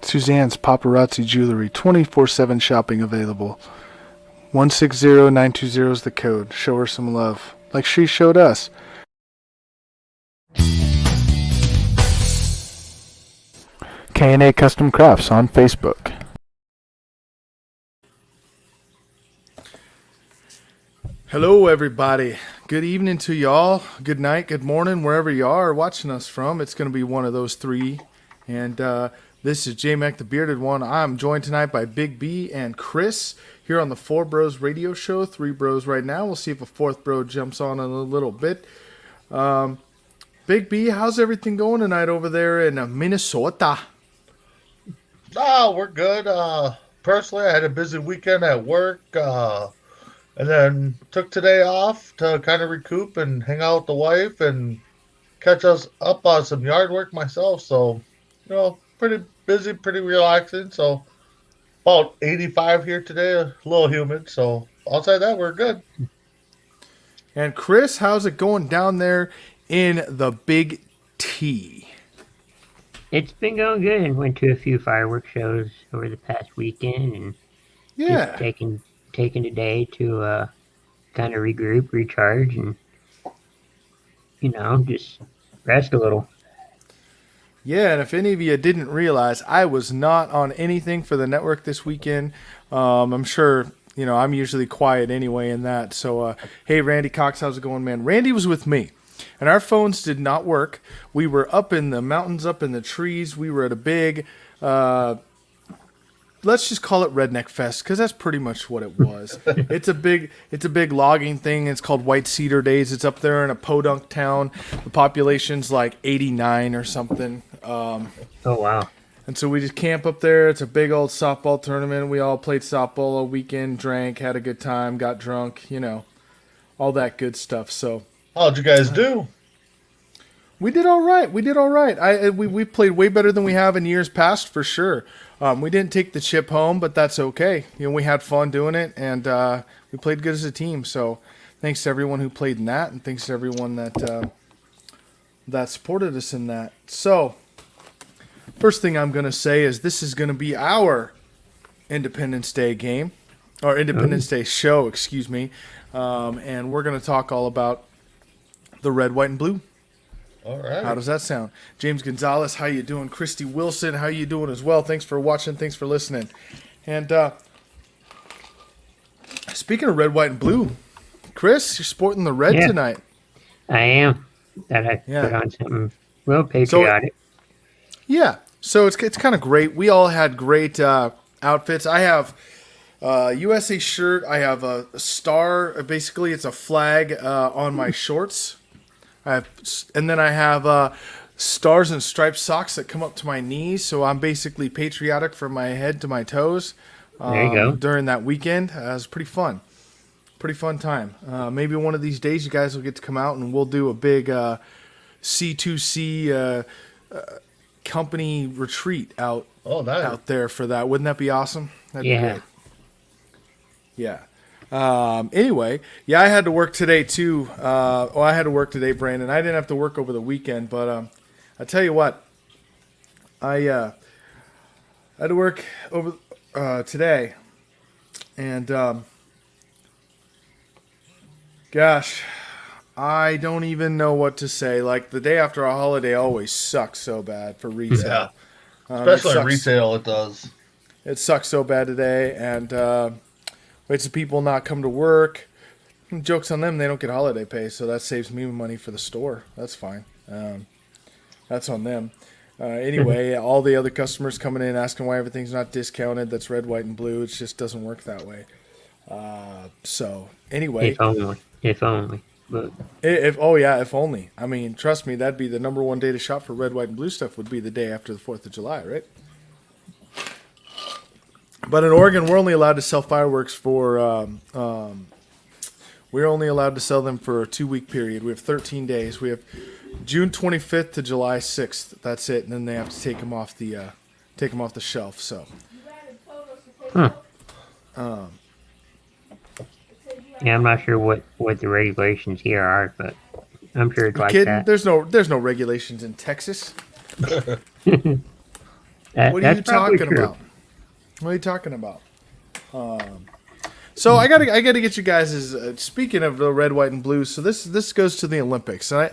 Suzanne's Paparazzi Jewelry, 24/7 shopping available. 160920 is the code. Show her some love, like she showed us. K&A Custom Crafts on Facebook. Hello, everybody. Good evening to y'all. Good night, good morning, wherever you are watching us from. It's going to be one of those three. And this is J-Mac, the Bearded One. I'm joined tonight by Big B and Chris here on the Four Bros Radio Show. Three bros right now. We'll see if a fourth bro jumps on in a little bit. Big B, how's everything going tonight over there in Minnesota? Oh, we're good. Personally, I had a busy weekend at work, and then took today off to kind of recoup and hang out with the wife and catch us up on some yard work myself. So, pretty busy, pretty relaxing. So, about 85 here today, a little humid. So, outside that, we're good. And Chris, how's it going down there in the Big T? It's been going good. I went to a few fireworks shows over the past weekend and just taking the day to kind of regroup, recharge, and just rest a little. Yeah, and if any of you didn't realize, I was not on anything for the network this weekend. I'm sure, I'm usually quiet anyway in that. So, hey, Randy Cox, how's it going, man? Randy was with me, and our phones did not work. We were up in the mountains, up in the trees. We were at a big, let's just call it Redneck Fest, because that's pretty much what it was. It's a big logging thing. It's called White Cedar Days. It's up there in a podunk town. The population's like 89 or something. Oh, wow. And so we just camp up there. It's a big old softball tournament. We all played softball all weekend, drank, had a good time, got drunk, all that good stuff. So how'd you guys do? We did all right. We played way better than we have in years past, for sure. We didn't take the chip home, but that's okay. We had fun doing it, and we played good as a team. So thanks to everyone who played in that, and thanks to everyone that supported us in that. So first thing I'm going to say is this is going to be our Independence Day game, or Independence Day show, excuse me. And we're going to talk all about the red, white, and blue. All right. How does that sound? James Gonzalez, how you doing? Christy Wilson, how you doing as well? Thanks for watching. Thanks for listening. And speaking of red, white, and blue, Chris, you're sporting the red tonight. I am. That I put on something real patriotic. So it's kind of great. We all had great outfits. I have a USA shirt. I have a star. Basically, it's a flag on my shorts. And then I have stars and striped socks that come up to my knees, so I'm basically patriotic from my head to my toes. There you go. During that weekend, it was pretty fun. Pretty fun time. Maybe one of these days you guys will get to come out and we'll do a big C2C company retreat out there for that. Wouldn't that be awesome? That'd be great. Yeah. Anyway, I had to work today too. I had to work today, Brandon. I didn't have to work over the weekend, but I tell you what, I had to work over today, and gosh, I don't even know what to say. Like, the day after a holiday always sucks so bad for retail. Yeah. Especially retail, it does. It sucks so bad today, and waits for people not come to work. Joke's on them, they don't get holiday pay, so that saves me money for the store. That's fine. That's on them. Anyway, all the other customers coming in asking why everything's not discounted, that's red, white, and blue. It just doesn't work that way. So, anyway. If only. But if only. I mean, trust me, that'd be the number one day to shop for red, white, and blue stuff would be the day after the 4th of July, right? But in Oregon, we're only allowed to sell fireworks for, we're only allowed to sell them for a 2-week period. We have 13 days. We have June 25th to July 6th. That's it. And then they have to take them off the shelf. So. Yeah, I'm not sure what the regulations here are, but I'm sure it's like kidding? that. There's no regulations in Texas. What are you That's probably talking true. about? What are you talking about? So I gotta get you guys. Speaking of the red, white, and blue, so this goes to the Olympics, and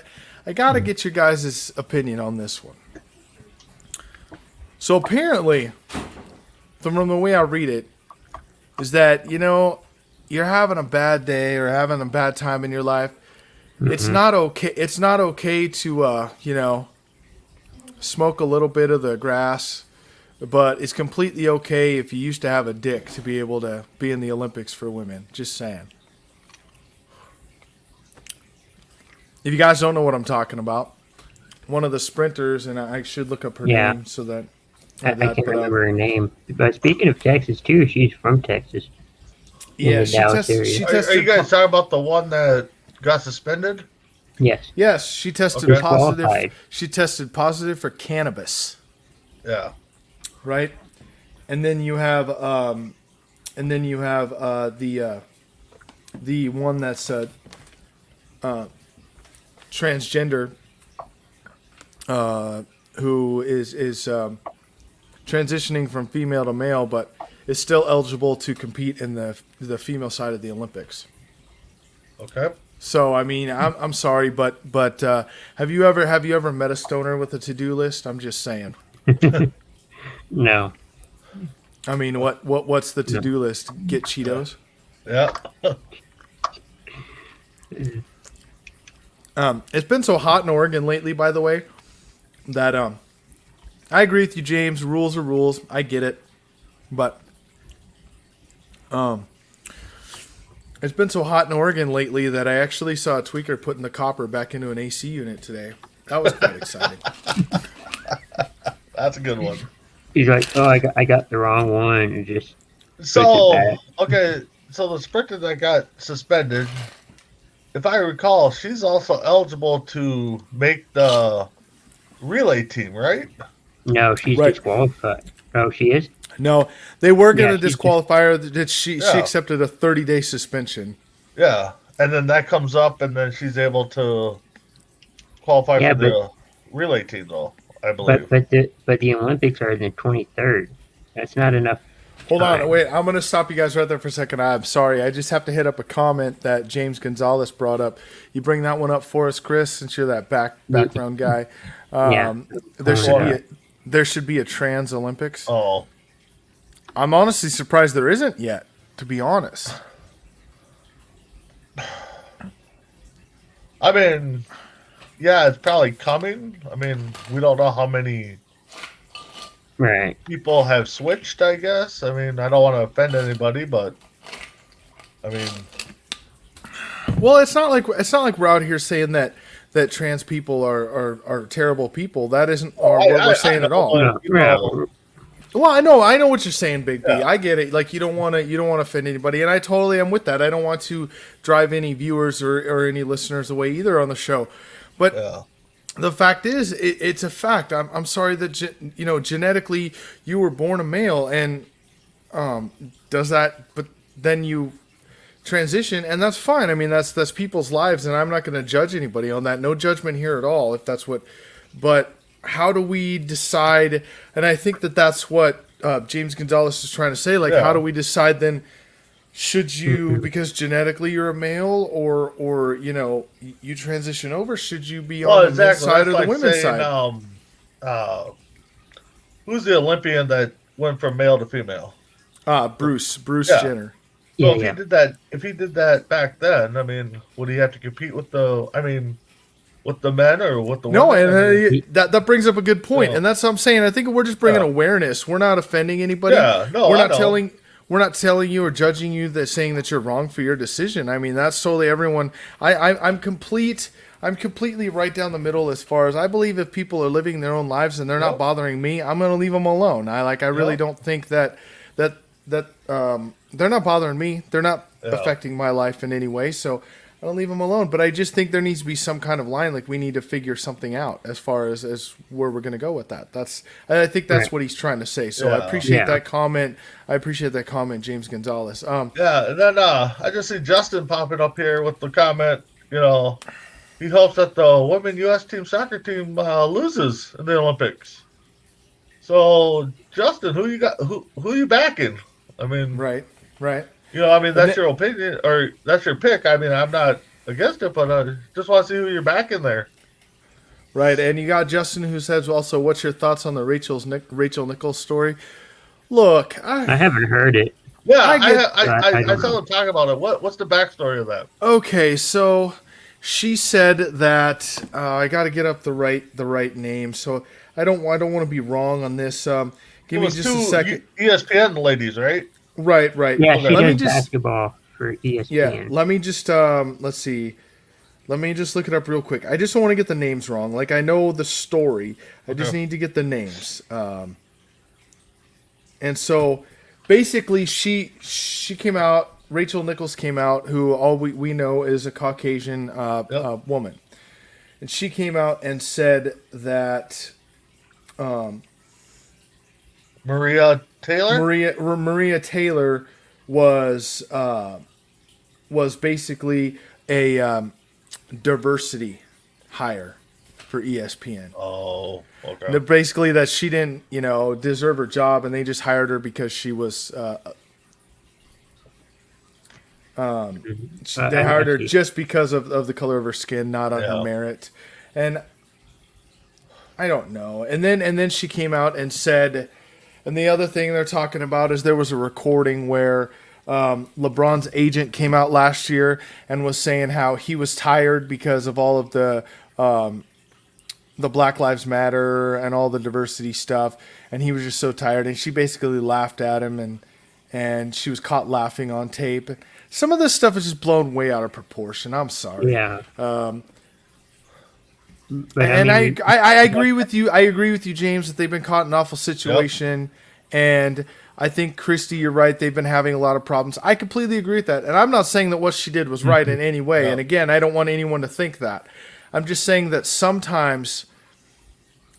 I gotta get your guys' opinion on this one. So apparently, from the way I read it, is that you're having a bad day or having a bad time in your life. It's not okay. It's not okay to smoke a little bit of the grass. But it's completely okay if you used to have a dick to be able to be in the Olympics for women. Just saying. If you guys don't know what I'm talking about, one of the sprinters, and I should look up her name so that. I can't remember her name. But speaking of Texas, too, she's from Texas. Yeah, she tested. Are you guys talking about the one that got suspended? Yes. Yes, she tested Okay. positive. Qualified. She tested positive for cannabis. Yeah. Right, and then you have the one that's transgender, who is transitioning from female to male, but is still eligible to compete in the female side of the Olympics. Okay. So I mean, I'm sorry, but have you ever met a stoner with a to-do list? I'm just saying. No. I mean, what's the to-do list? Get Cheetos? Yeah. It's been so hot in Oregon lately, by the way, that I agree with you, James. Rules are rules. I get it. But it's been so hot in Oregon lately that I actually saw a tweaker putting the copper back into an AC unit today. That was quite exciting. That's a good one. He's like, oh, I got the wrong one. And just So, push it back. okay, so the sprinter that got suspended, if I recall, she's also eligible to make the relay team, right? No, she's Right. disqualified. Oh, she is? No, they were going to Yeah, she's disqualify her. That she Yeah. accepted a 30-day suspension. Yeah. And then that comes up, and then she's able to qualify Yeah, for the relay team, though, I believe. But the Olympics are the 23rd. That's not enough. Hold on, time. wait. I'm going to stop you guys right there for a second. I'm sorry. I just have to hit up a comment that James Gonzalez brought up. You bring that one up for us, Chris, since you're that background guy. Yeah. There should be a trans Olympics. Oh. I'm honestly surprised there isn't yet, to be honest. I mean, yeah, it's probably coming. I mean, we don't know how many Right. people have switched, I guess. I mean, I don't want to offend anybody, but I mean, Well, it's not like we're out here saying that trans people are terrible people. That isn't what we're saying at all. know, you know. Well, I know what you're saying, Big B. I get it. Like you don't want to offend anybody, and I totally am with that. I don't want to drive any viewers or any listeners away either on the show. But Yeah. the fact is, it's a fact. I'm sorry that genetically you were born a male, and does that? But then you transition, and that's fine. I mean, that's people's lives, and I'm not going to judge anybody on that. No judgment here at all. If that's what, but how do we decide? And I think that's what James Gonzalez is trying to say. Like, Yeah. how do we decide then? Should you, because genetically you're a male, or you transition over? Should you be on the men's side or the women's side? Who's the Olympian that went from male to female? Bruce Yeah. Jenner. So Yeah, if he did that back then, I mean, would he have to compete with with the men or with the No, women? I mean, and that brings up a good point, Yeah. and that's what I'm saying. I think we're just bringing Yeah. awareness. We're not offending anybody. Yeah, no, we're I not know. we're not telling you or judging you that saying that you're wrong for your decision. I mean, that's totally everyone. I'm completely right down the middle as far as I believe if people are living their own lives and they're not Yep. bothering me, I'm going to leave them alone. I really Yep. don't think that they're not bothering me. They're not Yeah. affecting my life in any way. So I don't leave them alone. But I just think there needs to be some kind of line. Like we need to figure something out as far as where we're going to go with that. I think that's Right. what he's trying to say. So Yeah. I appreciate Yeah. that comment. James Gonzalez. Yeah, and then I just see Justin popping up here with the comment. He hopes that the women U.S. team soccer team loses in the Olympics. So Justin, who you got? Who you backing? I mean, Right, right. I mean And that's then, your opinion or that's your pick. I mean, I'm not against it, but I just want to see who you're backing there. right, and you got Justin who says also, "What's your thoughts on the Rachel Nichols story?" Look, I haven't heard it. Yeah, I get- I don't saw know. them talking about it. What's the backstory of that? okay, so she said that I got to get up the right name, so I don't want to be wrong on this. Give It me was just two a second. ESPN ladies, right? Right, right. Yeah, Okay. she Let me does just basketball for ESPN. yeah. Let me just let's see. Let me just look it up real quick. I just don't want to get the names wrong. Like I know the story, I just Okay. need to get the names. And so basically she came out, Rachel Nichols came out, who all we know is a Caucasian woman. And she came out and said that Maria Taylor. Maria Taylor was basically a diversity hire for ESPN. Oh, okay. Basically, that she didn't, deserve her job, and they just hired her because she was. They hired her see. just because of the color of her skin, not on her Yeah. merit, and I don't know. And then she came out and said, and the other thing they're talking about is there was a recording where LeBron's agent came out last year and was saying how he was tired because of all of the Black Lives Matter and all the diversity stuff, and he was just so tired. And she basically laughed at him, and she was caught laughing on tape. Some of this stuff is just blown way out of proportion. I'm sorry. Yeah. But And I mean, I agree with you. I agree with you, James, that they've been caught in an awful situation. And I think, Christy, you're right. They've been having a lot of problems. I completely agree with that. And I'm not saying that what she did was right in any way. Yeah. And again, I don't want anyone to think that. I'm just saying that sometimes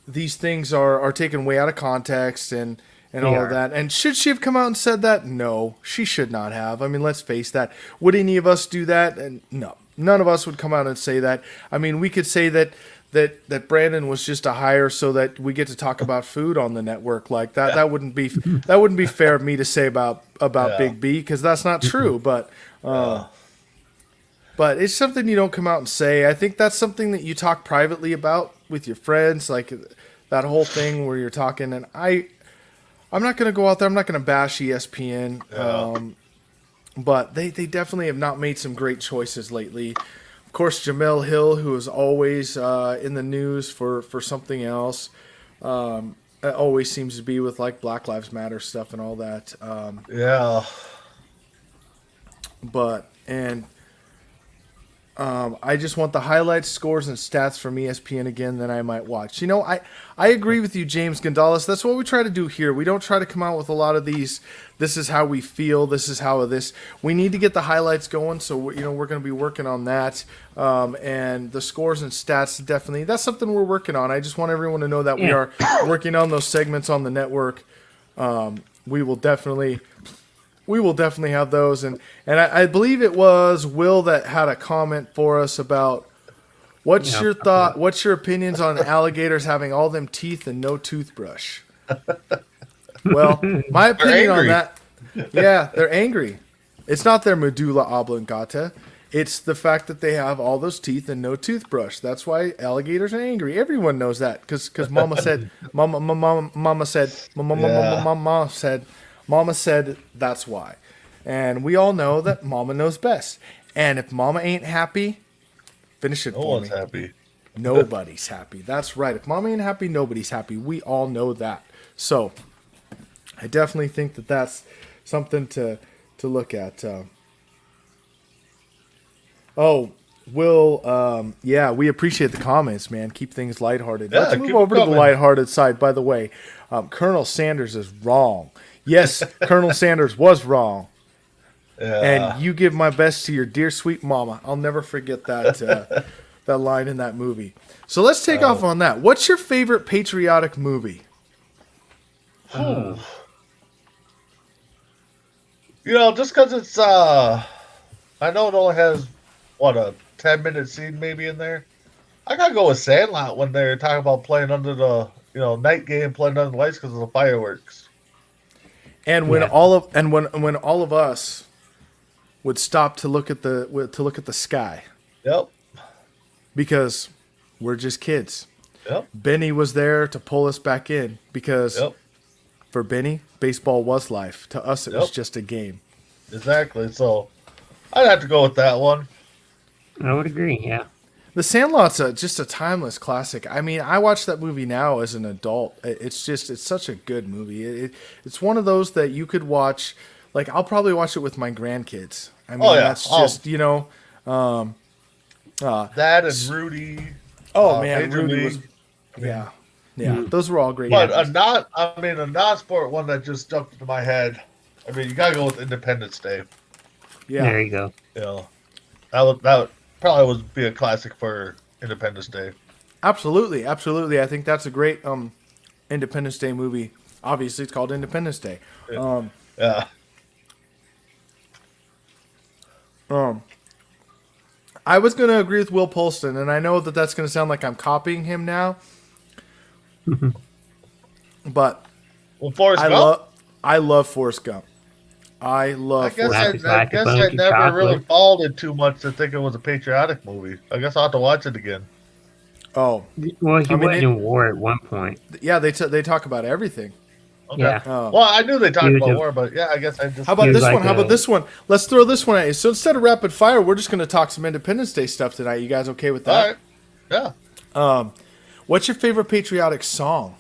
these things are taken way out of context and all They of are. that. And should she have come out and said that? No, she should not have. I mean, let's face that. Would any of us do that? And no, none of us would come out and say that. I mean, we could say that Brandon was just a hire so that we get to talk about food on the network like that. That wouldn't be fair of me to say about Yeah. Big B, because that's not true. But but it's something you don't come out and say. I think that's something that you talk privately about with your friends, like that whole thing where you're talking. And I'm not going to go out there. I'm not going to bash ESPN. But they definitely have not made some great choices lately. Of course, Jamel Hill, who is always in the news for something else, it always seems to be with like Black Lives Matter stuff and all that. Yeah. I just want the highlights, scores, and stats from ESPN again, then I might watch. I agree with you, James Gonzalez. That's what we try to do here. We don't try to come out with a lot of these, this is how we feel, this is how this. We need to get the highlights going, so we're going to be working on that. And the scores and stats, definitely, that's something we're working on. I just want everyone to know that we are working on those segments on the network. We will definitely have those, and I believe it was Will that had a comment for us about what's your thought, what's your opinions on alligators having all them teeth and no toothbrush? Well, my opinion on angry. that, yeah, they're angry. It's not their medulla oblongata. It's the fact that they have all those teeth and no toothbrush. That's why alligators are angry. Everyone knows that because Mama said, Mama said that's why. And we all know that Mama knows best. And if Mama ain't happy, finish it No for one's me. happy. Nobody's happy. That's right. If Mama ain't happy, nobody's happy. We all know that. So I definitely think that that's something to look at. Will, yeah, we appreciate the comments, man. Keep things lighthearted. Yeah, Let's keep move 'em over to the coming. lighthearted side. By the way, Colonel Sanders is wrong. Yes, Colonel Sanders was wrong. Yeah. And you give my best to your dear sweet mama. I'll never forget that that line in that movie. So let's take off on that. What's your favorite patriotic movie? Just because it's I know it only has a 10-minute scene maybe in there. I gotta go with Sandlot when they're talking about playing under the night game playing under the lights because of the fireworks. And when Yeah. when all of us would stop to look at the sky Yep. because we're just kids. Yep. Benny was there to pull us back in because Yep. for Benny, baseball was life. To us, it was Yep. just a game. Exactly. So I'd have to go with that one. I would agree. Yeah. The Sandlot's just a timeless classic. I mean, I watch that movie now as an adult. It's such a good movie. It's one of those that you could watch. Like, I'll probably watch it with my grandkids. I mean, Oh, yeah. that's Oh. just, That and Rudy. oh man, Major Rudy League. was, yeah. Those were all great. But movies. a non-sport one that just jumped into my head. I mean, you gotta go with Independence Day. Yeah. There you go. That would probably would be a classic for Independence Day. Absolutely, absolutely. I think that's a great Independence Day movie. Obviously, it's called Independence Day. Yeah. I was going to agree with Will Polston, and I know that that's going to sound like I'm copying him now, but Well, Forrest Gump. I love Forrest Gump. I I love guess Forrest Like a I bunch of never chocolate. really followed too much to think it was a patriotic movie. I guess I'll have to watch it again. Oh, Well, he I mean, was in war at one point. yeah, they talk about everything. Okay. Yeah. Oh. Well, I knew they talked He was about a- war, but yeah, I guess I just. How about He was this like one? How a- about this one? Let's throw this one at you. So instead of rapid fire, we're just going to talk some Independence Day stuff tonight. You guys okay with All that? right. Yeah. What's your favorite patriotic song?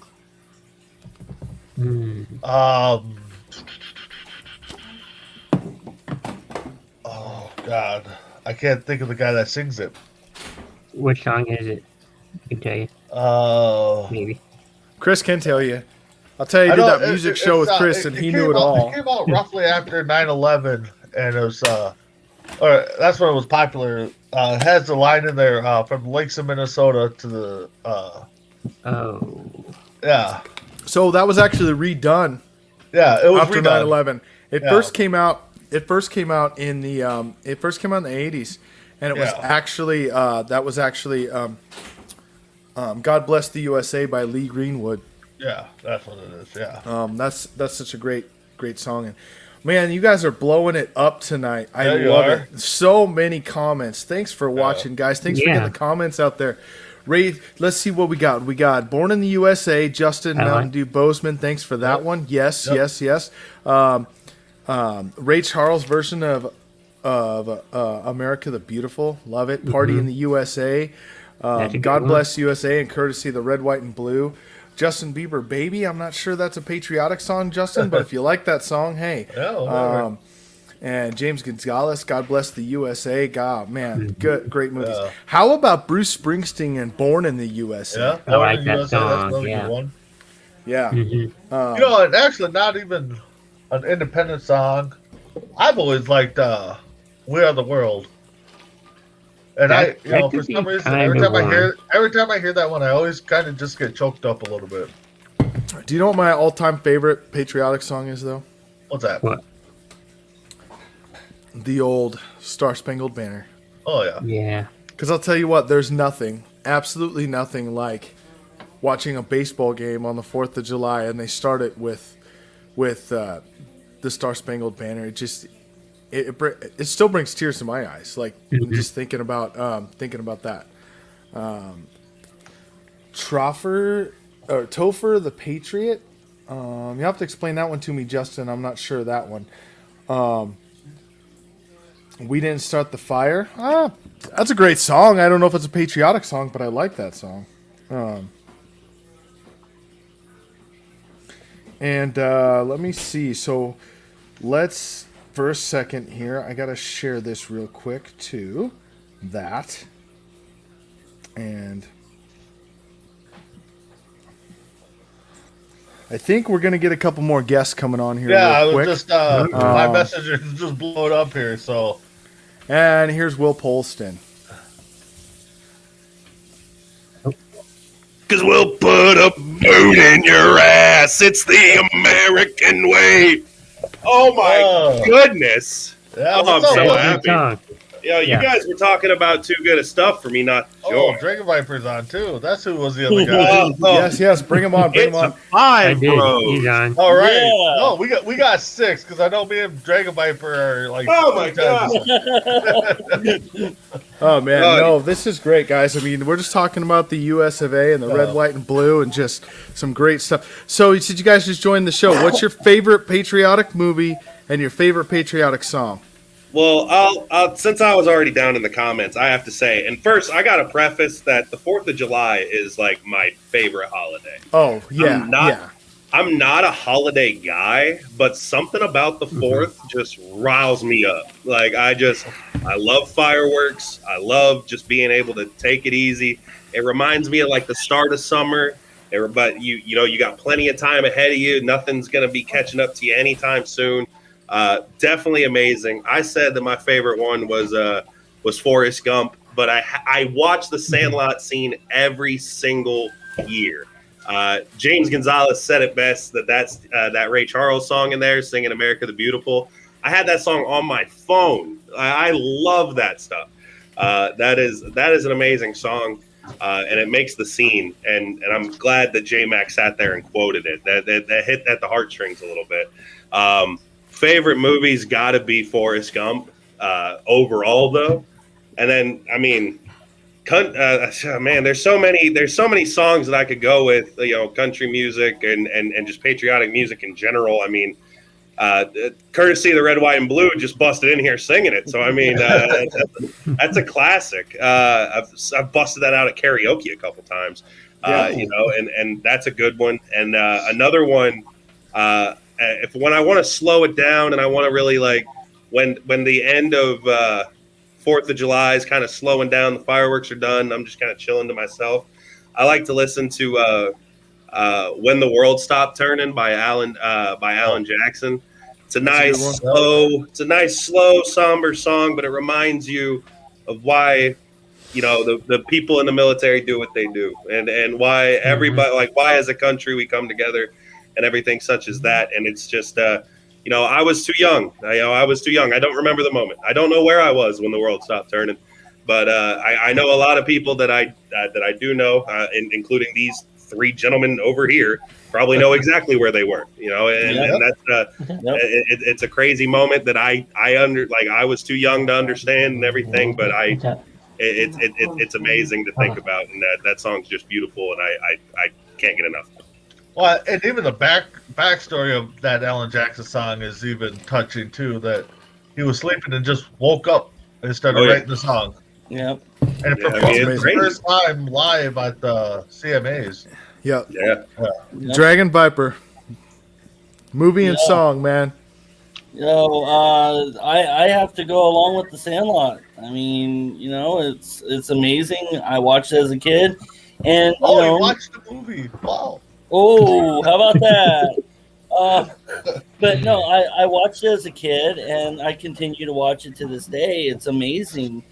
Oh God, I can't think of the guy that sings it. Which song is it? I can tell you. Maybe. Chris can tell you. I'll tell you, he did that music show with Chris, and he knew it all. It came out roughly after 9/11, and it was, or that's when it was popular. It has the line in there from Lakes of Minnesota to the, Oh. yeah, So that was actually redone yeah, it was after redone. 9/11. It Yeah. first came out. It first came out in the. It first came out in the 80s, and it was Yeah. actually that was actually "God Bless the USA" by Lee Greenwood. Yeah, that's what it is. Yeah, That's such a great song, and man, you guys are blowing it up tonight. I Yeah, you love are. it. So many comments. Thanks for watching, guys. Thanks for Yeah. getting the comments out there. Ray, let's see what we got. We got Born in the USA, Justin I like- Mountain Dew Bozeman. Thanks for that Yep. one. Yes, Yep. yes. Ray Charles version of America the Beautiful. Love it. Party in the USA. That's a good God one. Bless USA and courtesy of the Red, White, and Blue. Justin Bieber, Baby. I'm not sure that's a patriotic song, Justin, but if you like that song, hey. Yeah, whatever. And James Gonzalez, God Bless the USA. God, man, good, great movies. Yeah. How about Bruce Springsteen and Born in the USA? yeah. I like Born in that USA, that's song, another yeah. good one. Yeah. And actually, not even an independent song. I've always liked "We Are the World," and That for could some be reason, kinda every time I hear that one, I always kind of just get choked up a little bit. Do you know what my all-time favorite patriotic song is, though? What's that? What? The old Star Spangled Banner. Oh yeah, Yeah. Because I'll tell you what, there's nothing, absolutely nothing like watching a baseball game on the 4th of July and they start it with the Star Spangled Banner. It still brings tears to my eyes, like just thinking about that. Topher the Patriot. You have to explain that one to me, Justin. I'm not sure that one. We Didn't Start the Fire. That's a great song. I don't know if it's a patriotic song, but I like that song. And let me see. So let's, for a second here, I got to share this real quick to that. And I think we're going to get a couple more guests coming on here yeah. I real was quick. just my messenger just blowed up here, so And here's Will Polston. Cause we'll put a boot in your ass. It's the American way. Oh my goodness. yeah. Oh, I'm what's up, so buddy? happy. Song. Yo, you Yeah. guys were talking about too good of stuff for me not to Oh, join. Dragon Viper's on too. That's who was the other guy. Yes, bring him on. Bring him It's on. I five, did. bros. He's on. All right. Yeah. No, we got 6 because I know me and Dragon Viper are like. Oh my God. Oh man, Oh, no, this is great, guys. I mean, we're just talking about the U.S. of A. and the red, white, and blue, and just some great stuff. So, did you guys just join the show? What's your favorite patriotic movie and your favorite patriotic song? Well, I'll since I was already down in the comments, I have to say, and first I got to preface that the 4th of July is like my favorite holiday. Oh yeah, I'm not a holiday guy, but something about the 4th just riles me up. Like I love fireworks. I love just being able to take it easy. It reminds me of like the start of summer. But you got plenty of time ahead of you. Nothing's gonna be catching up to you anytime soon. Definitely amazing. I said that my favorite one was Forrest Gump, but I watch the Sandlot scene every single year. James Gonzalez said it best that's that Ray Charles song in there singing America the Beautiful. I had that song on my phone. I love that stuff. That is an amazing song, and it makes the scene. And I'm glad that J-Mac sat there and quoted it. That hit at the heartstrings a little bit. Favorite movies got to be Forrest Gump overall, though. And then, I mean, man, there's so many songs that I could go with, country music and just patriotic music in general. I mean, courtesy of the Red, White, and Blue just busted in here singing it. So, I mean, that's a classic. I've busted that out at karaoke a couple times, and that's a good one. And another one, when I want to slow it down and I want to really like when the end of 4th of July is kind of slowing down, the fireworks are done, I'm just kind of chilling to myself. I like to listen to When the World Stopped Turning by Alan Jackson. It's a nice slow, somber song, but it reminds you of why the people in the military do what they do, and why everybody, like why as a country we come together and everything such as that. And it's just I was too young. I was too young. I don't remember the moment. I don't know where I was when the world stopped turning, but I know a lot of people that I do know, including these 3 gentlemen over here, probably know exactly where they were. And that's it's a crazy moment that I was too young to understand and everything, but it's amazing to think about, and that song's just beautiful, and I can't get enough. Well, and even the backstory of that Alan Jackson song is even touching too. That he was sleeping and just woke up and started writing the song. Yep. And performed it the first time live at the CMAs. Yeah. Yep. Dragon Viper, movie and song, man. I have to go along with the Sandlot. I mean, it's amazing. I watched it as a kid, and you watched the movie. Wow. Oh, how about that? But no, I watched it as a kid, and I continue to watch it to this day. It's amazing.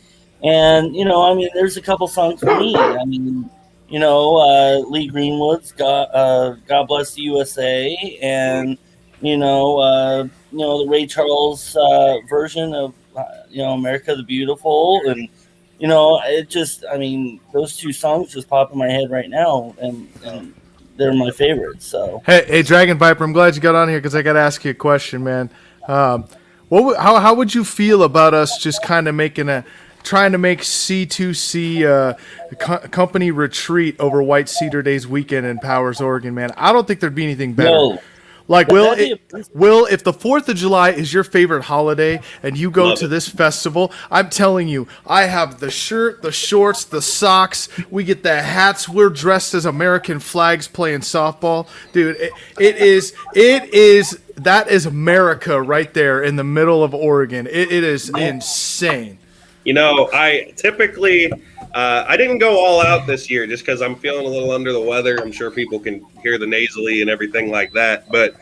And, there's a couple songs for me. I mean, Lee Greenwood's God Bless the USA, and, the Ray Charles version of, America the Beautiful. And, those 2 songs just pop in my head right now. And they're my favorites. So hey, Dragon Viper, I'm glad you got on here because I got to ask you a question, man. How would you feel about us just kind of trying to make C2C company retreat over White Cedar Days weekend in Powers, Oregon, man? I don't think there'd be anything better. No. Like, Will, if the 4th of July is your favorite holiday and you go to this festival, I'm telling you, I have the shirt, the shorts, the socks. We get the hats. We're dressed as American flags playing softball. Dude, that is America right there in the middle of Oregon. It is insane. I typically I didn't go all out this year just because I'm feeling a little under the weather. I'm sure people can hear the nasally and everything like that. But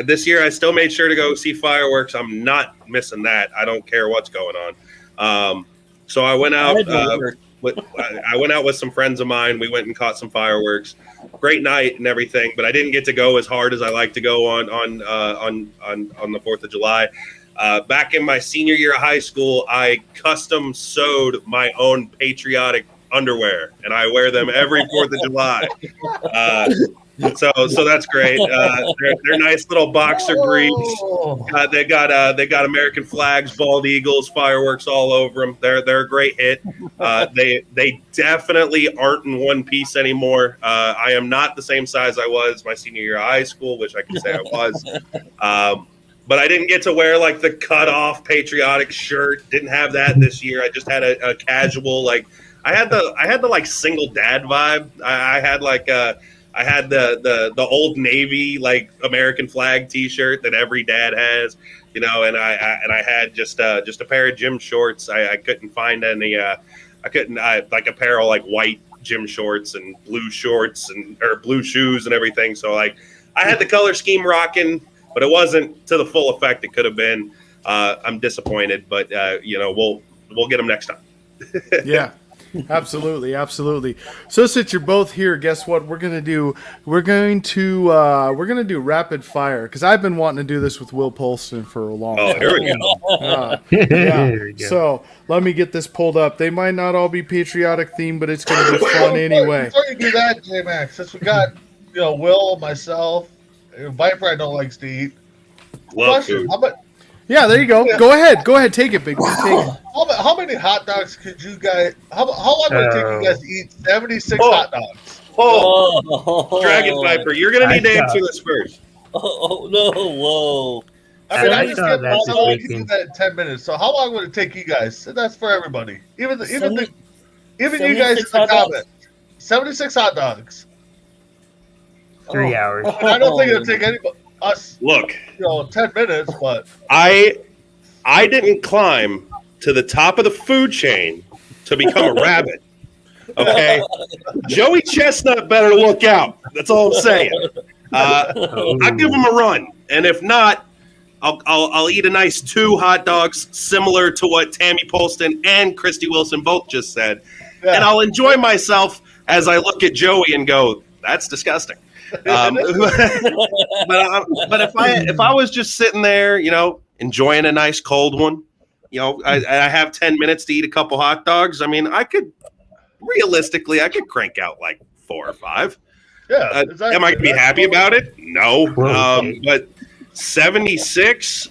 this year I still made sure to go see fireworks. I'm not missing that. I don't care what's going on. So I went out. I went out with some friends of mine. We went and caught some fireworks. Great night and everything. But I didn't get to go as hard as I like to go on the 4th of July. Back in my senior year of high school, I custom sewed my own patriotic underwear, and I wear them every 4th of July. So that's great. They're nice little boxer briefs. They got American flags, bald eagles, fireworks all over them. They're a great hit. They definitely aren't in one piece anymore. I am not the same size I was my senior year of high school, which I can say I was. But I didn't get to wear like the cut off patriotic shirt. Didn't have that this year. I just had a casual, like I had the like single dad vibe. I had like I had the Old Navy like American flag T-shirt that every dad has, and I had just a pair of gym shorts. I couldn't find any. I couldn't like a pair of like white gym shorts and blue shorts or blue shoes and everything. So like I had the color scheme rocking, but it wasn't to the full effect it could have been. I'm disappointed, but we'll get them next time. Yeah. Absolutely. So since you're both here, guess what we're gonna do? We're gonna do rapid fire because I've been wanting to do this with Will Polston for a long time. Oh, here we go. There we go. So let me get this pulled up. They might not all be patriotic themed, but it's gonna be fun anyway. Before you do that, J-Max, since we got Will, myself, Viper, I know likes to eat. Love food. Yeah, there you go. Go ahead, take it, Big B. Take it. How many hot dogs could you guys? How long would it take you guys to eat 76 hot dogs? Dragon Viper, you're gonna need to answer this first. Oh no! Whoa! I mean, I I just saw get that how long this you do weekend. that in 10 minutes. So how long would it take you guys? And that's for everybody, even you guys in 76 the hot dogs? comments. 76 hot dogs. 3 hours. I don't think it'll take us Look, 10 minutes, but I didn't climb to the top of the food chain to become a rabbit. Okay, Joey Chestnut better look out. That's all I'm saying. I'll give him a run, and if not, I'll eat a nice 2 hot dogs, similar to what Tammy Polston and Christy Wilson both just said, and I'll enjoy myself as I look at Joey and go, "That's disgusting." But if I was just sitting there, enjoying a nice cold one, I have 10 minutes to eat a couple hot dogs. I mean, I could crank out like 4 or 5. yeah. Exactly. Am I going to be happy about it? No. But 76,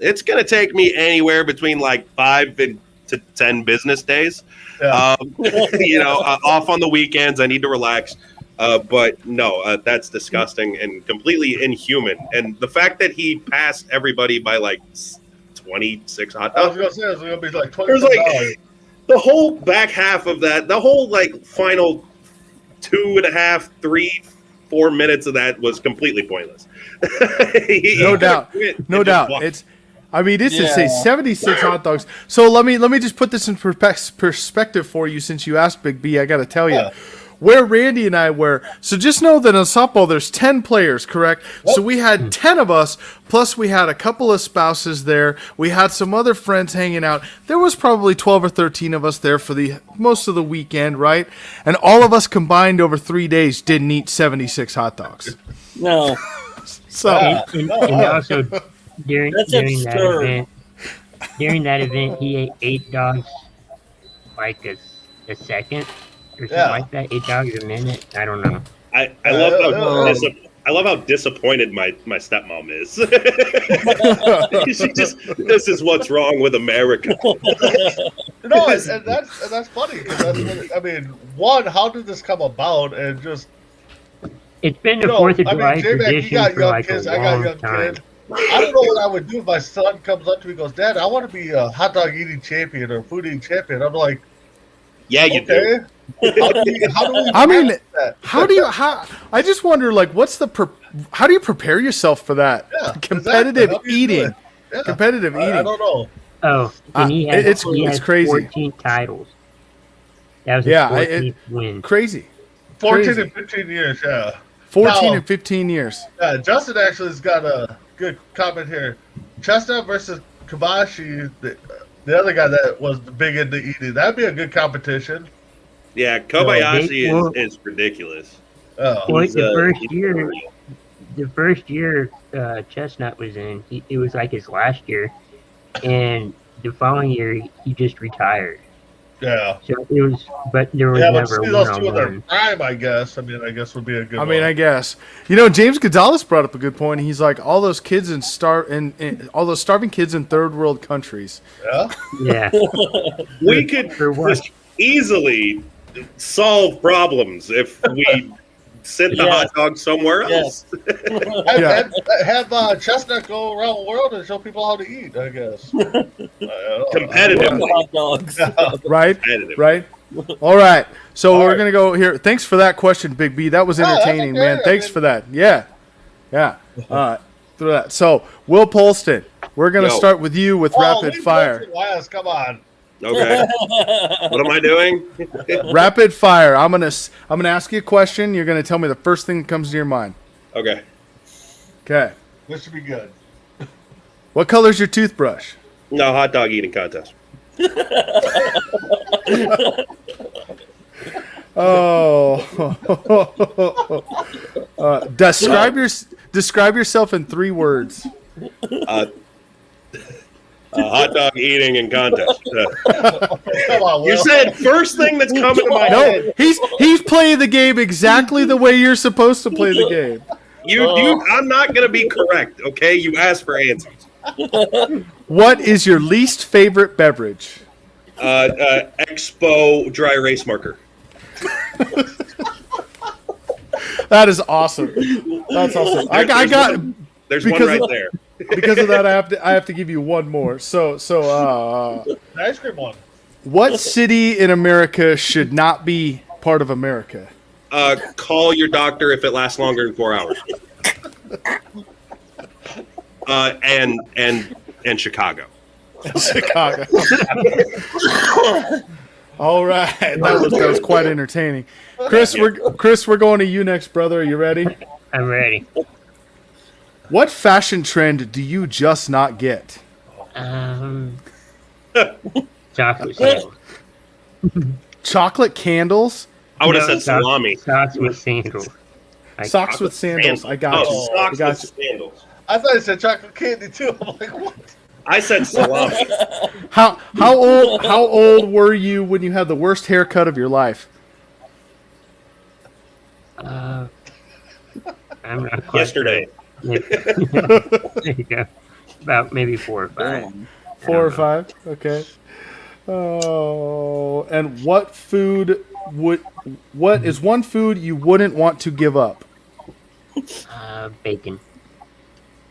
it's going to take me anywhere between like 5 to 10 business days. Yeah. Off on the weekends, I need to relax. But no, that's disgusting and completely inhuman. And the fact that he passed everybody by like 26 hot I was dogs. gonna say it's gonna be like There's $20. the whole back half of that, the whole like final 2.5, 3, 4 minutes of that was completely pointless. No doubt. It's to say 76 hot dogs. So let me just put this in perspective for you since you asked, Big B. I got to tell you. Yeah. Where Randy and I were. So just know that in softball there's 10 players, correct? Yep. So we had 10 of us, plus we had a couple of spouses there. We had some other friends hanging out. There was probably 12 or 13 of us there for the most of the weekend, right? And all of us combined over 3 days didn't eat 76 hot dogs. No, So And also during That's absurd. during that event, he ate 8 dogs like a second or something Yeah. like that. 8 dogs a minute. I don't know. I love how disappointed my stepmom is. She just, this is what's wrong with America. No, and that's funny. 'Cause I mean, one, how did this come about? And just It's been the 4th of July J-Mac, you tradition got for young like kids. a I got long young time. kids. I don't know what I would do if my son comes up to me and goes, "Dad, I want to be a hot dog eating champion or food eating champion." I'm like, Yeah, you do. okay. How do we I mean, manage that? I just wonder, like, how do you prepare yourself for that? Yeah, Competitive exactly. How do you do eating. it? Yeah. Competitive I eating. don't know. Oh, and he has, it's he has crazy. 14 titles. That was his Yeah, 14th win. Crazy. 14 Crazy. and 15 years, yeah. 14 No. and 15 years. Yeah, Justin actually has got a good comment here. Chestnut versus Kabashi, the other guy that was big into eating. That'd be a good competition. Yeah, Kobayashi Well, is ridiculous. Oh. Well, He's, the first year Chestnut was in, it was like his last year. and the following year he just retired. Yeah. So it was, but there was Yeah, but never see a those two in their one-on-one. prime, I guess. I mean, I guess would be a good I one. mean, I guess James Gonzalez brought up a good point. He's like all those kids in all those starving kids in third world countries. Yeah. Yeah, We could For what? just easily solve problems if we sent the Yeah. hot dog somewhere else. Have Chestnut go around the world and show people how to eat, I guess. Competitive. Hot dogs. Right, Competitive. right. All right. So All we're right. gonna go here. Thanks for that question, Big B. That was that's entertaining, okay. man. I Thanks mean- for that. Yeah. All right. Through that. So Will Polston, we're gonna Yo. start with you with rapid fire. Last, come on. Okay. What am I doing? Rapid fire. I'm gonna ask you a question. You're gonna tell me the first thing that comes to your mind. Okay. Okay. This should be good. What color's your toothbrush? No, hot dog eating contest. Oh. Describe yourself in 3 words. Hot dog eating and contest. Come on, Will. You said first thing that's coming to my No, head. he's playing the game exactly the way you're supposed to play the game. I'm not gonna be correct. Okay, you asked for answers. What is your least favorite beverage? Expo dry erase marker. That is awesome. That's awesome. I got There's one because right of- there. because of that. I have to give you one more. So The ice cream one. what city in America should not be part of America? Call your doctor if it lasts longer than 4 hours. And Chicago. Chicago. All right, that was quite entertaining. Chris, we're going to you next, brother. Are you ready? I'm ready. What fashion trend do you just not get? Chocolate sandals. Chocolate candles, I would have No, said salami. Socks with sandals. socks with sandals. I got you. I Socks got with you. sandals. I thought it said chocolate candy too. I'm like, what? I said salami. How old were you when you had the worst haircut of your life? I'm not quite Yesterday. sure. There you go. About maybe 4 or 5. Damn. 4 or 5. Okay. Oh, and what is one food you wouldn't want to give up? Bacon.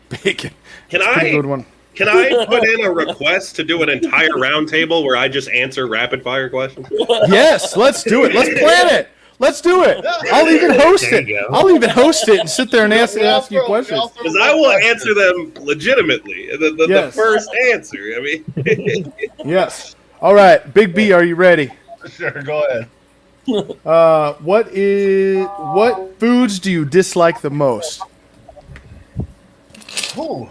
Bacon. Can Pretty I good one. can I put in a request to do an entire roundtable where I just answer rapid fire questions? Yes, let's do it. Let's plan it. Let's do it. I'll even host There it. you go. I'll even host it and sit there and ask you questions. Because I will answer them legitimately. The Yes. first answer. I mean, Yes. All right, Big B, are you ready? Sure, go ahead. What foods do you dislike the most? Ooh.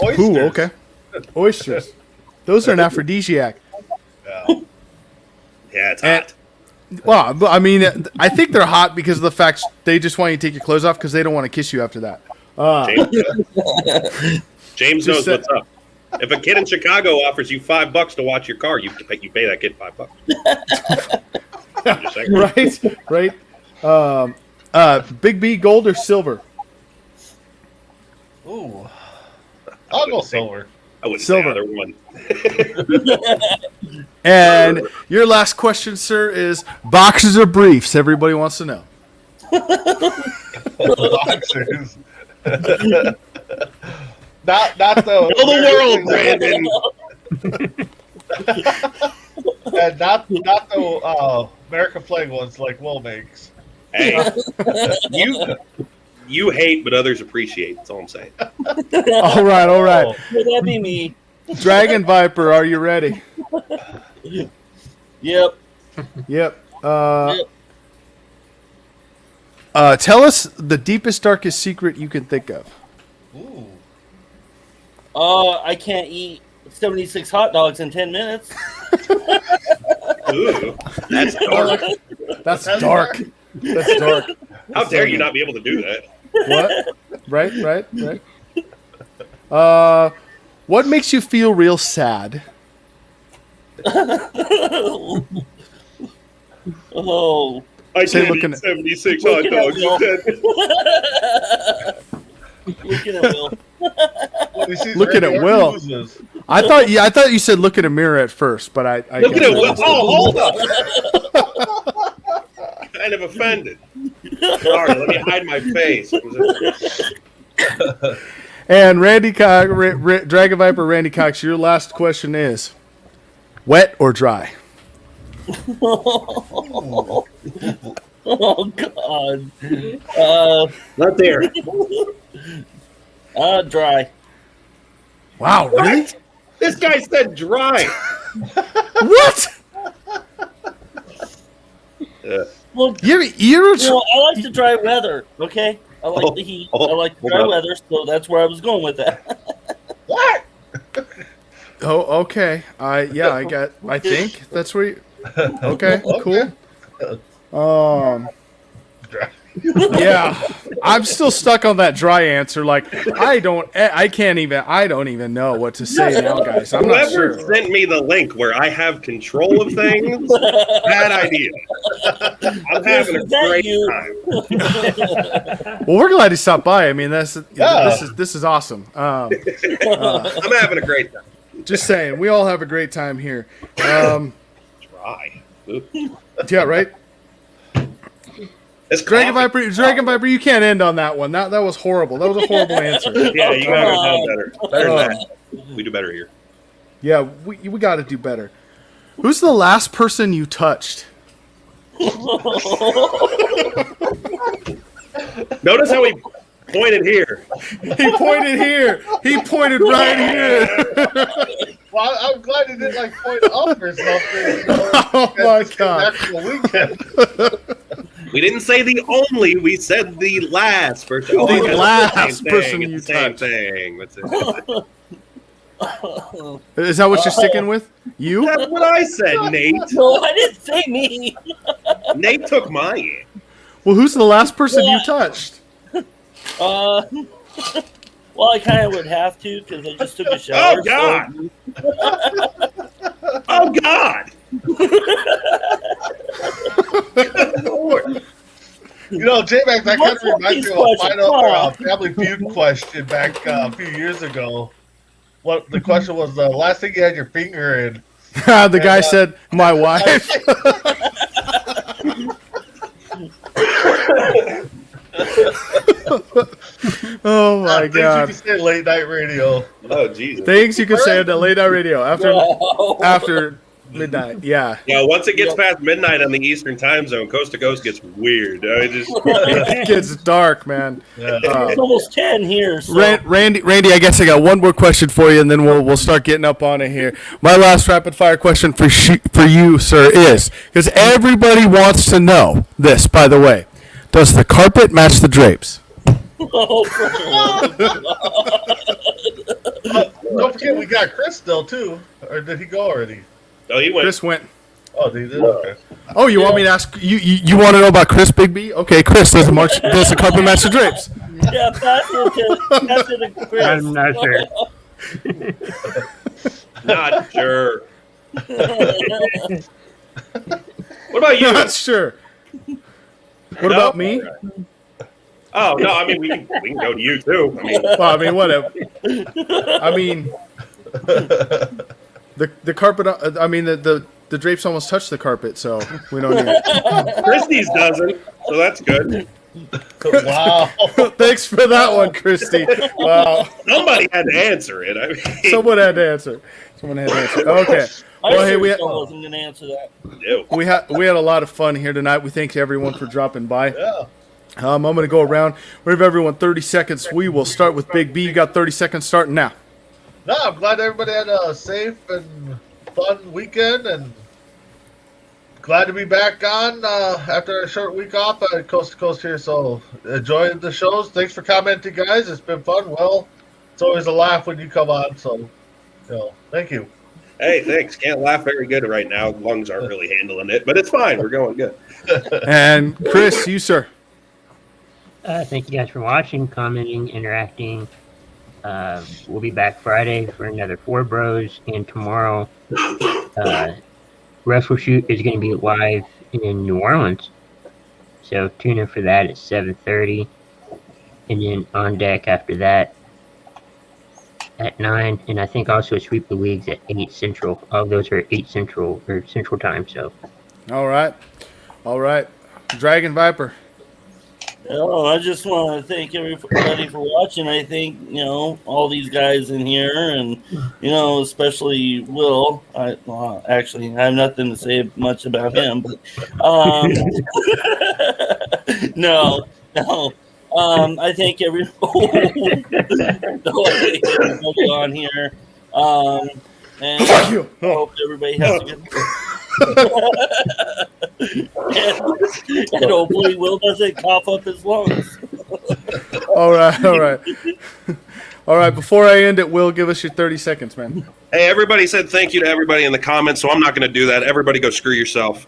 Oysters. Ooh, okay. Oysters. Those are an aphrodisiac. Yeah. yeah, it's And- hot. Well, I mean, I think they're hot because of the fact they just want you to take your clothes off because they don't want to kiss you after that. James Just knows said- what's up. If a kid in Chicago offers you $5 to watch your car, you pay that kid $5. I'm just saying. Right. Big B, gold or silver? Ooh. I'll go silver. I wouldn't Silver. say either one. And your last question, sir, is boxers or briefs? Everybody wants to know. Boxers. not the Tell the world, Brandon. and not the American flag ones like Will makes. Hey, you hate, but others appreciate. That's all I'm saying. All right. Would that be me? Dragon Viper, are you ready? Yep. Yep. Tell us the deepest, darkest secret you can think of. Ooh. I can't eat 76 hot dogs in 10 minutes. Ooh, that's dark. That's dark. That's dark. How dare you not be able to do that? What? Right. What makes you feel real sad? Oh, I Say can't looking eat at- 76 hot Looking at dogs. Will. instead. looking at Will. When he sees Looking Randy at Orton, Will. he loses. I thought you said look in a mirror at first, but I Look at guess it. I Will. missed it. Oh, hold up. Kind of offended. Sorry, let me hide my face. And Randy Cox, Dragon Viper Randy Cox, your last question is wet or dry? Oh God. Not there. Dry. Wow, really? This guy said dry. What? Well, You're I like the dry weather. Okay, I like the heat. I like the dry hold on. weather, so that's where I was going with that. What? Oh, okay. I think that's where you, okay, cool. Yeah, I'm still stuck on that dry answer. Like, I don't even know what to say now, guys. I'm not Whoever sure. sent me the link where I have control of things, bad idea. I'm having a Is that great you? time. Well, we're glad you stopped by. I mean, this Yeah. is awesome. I'm having a great time. Just saying, we all have a great time here. Dry. Ooh. Yeah, right. It's Dragon coffee. Viper, you can't end on that one. That was horrible. That was a horrible answer. Yeah, you gotta do better. Better Oh. than that. We do better here. Yeah, we got to do better. Who's the last person you touched? Notice how he pointed here. He pointed here. He pointed right here. Well, I'm glad he didn't like point up or something. You know, Oh my it's an god. actual weekend. We didn't say the only. We said the last person. The it's last same person thing. you It's the same touched. thing. That's it. Is that what you're sticking with? You? That's what I said, Nate. No, I didn't say me. Nate took mine. Well, who's the last person you touched? Well, I kind of would have to because I just took a shower. Oh God! So, Oh God! Good Lord. You know, J-Mac, that kind What's of reminds these me of a questions? final Come on. Family Feud question back a few years ago. What the question was, the last thing you had your finger in. The guy said, "My wife." Oh my Things god! you can say late night radio. Oh Jesus! Things you can say on the late night radio Wow. after midnight. Yeah, Yeah, once it gets past midnight on the Eastern Time Zone, coast to coast gets weird. I just it gets dark, man. Yeah. It's almost 10 here. So. Randy, I guess I got one more question for you, and then we'll start getting up on it here. My last rapid fire question for you, sir, is because everybody wants to know this. By the way, does the carpet match the drapes? Oh, Don't forget, we got Chris still too. Or did he go already? oh, he went. Chris went. Oh, he did. Okay. Oh, you want me to ask you? You want to know about Chris Bigby? Okay, Chris, does the carpet match the drapes? yeah, pass it to Chris. I'm not sure. Not sure. What about you? Not sure. What No? about me? All right. Oh no, I mean we can go to you too. I mean, Well, I mean, whatever. I mean, the carpet. I mean, the drapes almost touch the carpet, so we don't need it. Christie's doesn't, so that's good. Wow. Thanks for that one, Christy. Wow, Somebody had to answer it. I mean, someone had to answer. Okay. Well, hey, we wasn't going to answer that. ew. we had a lot of fun here tonight. We thank everyone for dropping by. Yeah. I'm going to go around. We have everyone 30 seconds. We will start with Big B. You got 30 seconds starting now. No, I'm glad everybody had a safe and fun weekend, and glad to be back on after a short week off at Coast to Coast here. So enjoy the shows. Thanks for commenting, guys. It's been fun. Well, it's always a laugh when you come on. So, thank you. Hey, thanks. Can't laugh very good right now. Lungs aren't really handling it, but it's fine. We're going good. And Chris, you, sir. Thank you guys for watching, commenting, interacting. We'll be back Friday for another Four Bros, and tomorrow, Wrestle Shoot is going to be live in New Orleans. So tune in for that at 7:30, and then on deck after that at 9, and I think also Sweep the Leagues at 8 Central. All those are 8 Central or Central Time. So. All right. Dragon Viper. Oh, I just want to thank everybody for watching. I think, all these guys in here, and, especially Will. Actually, I have nothing to say much about him, but no. I thank everybody on here. And I hope everybody has a good and hopefully Will doesn't cough up his lungs. All right. All right, before I end it, Will, give us your 30 seconds, man. Hey, everybody said thank you to everybody in the comments, so I'm not going to do that. Everybody go screw yourself.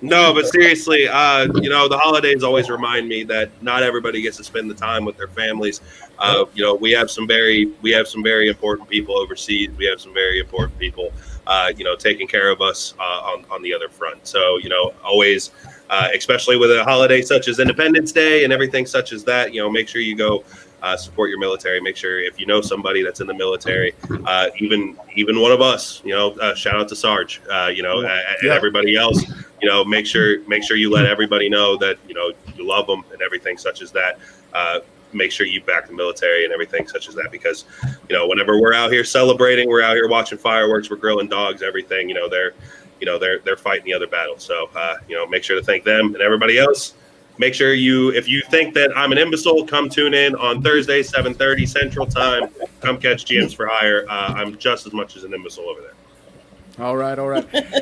No, but seriously, the holidays always remind me that not everybody gets to spend the time with their families. We have some very important people overseas. We have some very important people, taking care of us on the other front. So, always, especially with a holiday such as Independence Day and everything such as that, make sure you go support your military. Make sure if you know somebody that's in the military, even one of us, shout out to Sarge, and everybody else. Make sure you let everybody know that you love them and everything such as that. Make sure you back the military and everything such as that, because whenever we're out here celebrating, we're out here watching fireworks, we're grilling dogs, everything. They're fighting the other battle. So make sure to thank them and everybody else. Make sure if you think that I'm an imbecile, come tune in on Thursday, 7:30 Central Time. Come catch GMs for Hire. I'm just as much as an imbecile over there. All right.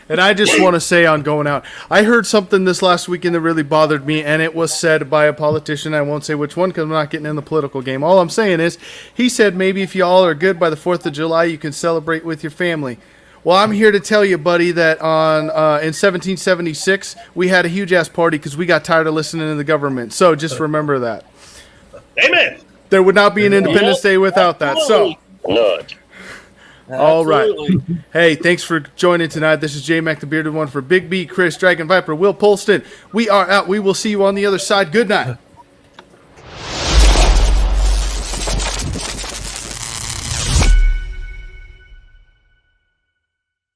And I just want to say on going out, I heard something this last weekend that really bothered me, and it was said by a politician. I won't say which one because I'm not getting in the political game. All I'm saying is he said maybe if you all are good by the 4th of July, you can celebrate with your family. Well, I'm here to tell you, buddy, that in 1776, we had a huge-ass party because we got tired of listening to the government. So just remember that. Amen. There would not be an Independence Day without that. So. Look. All right. Hey, thanks for joining tonight. This is J Mac, the bearded one, for Big B, Chris, Dragon Viper, Will Polston. We are out. We will see you on the other side. Good night.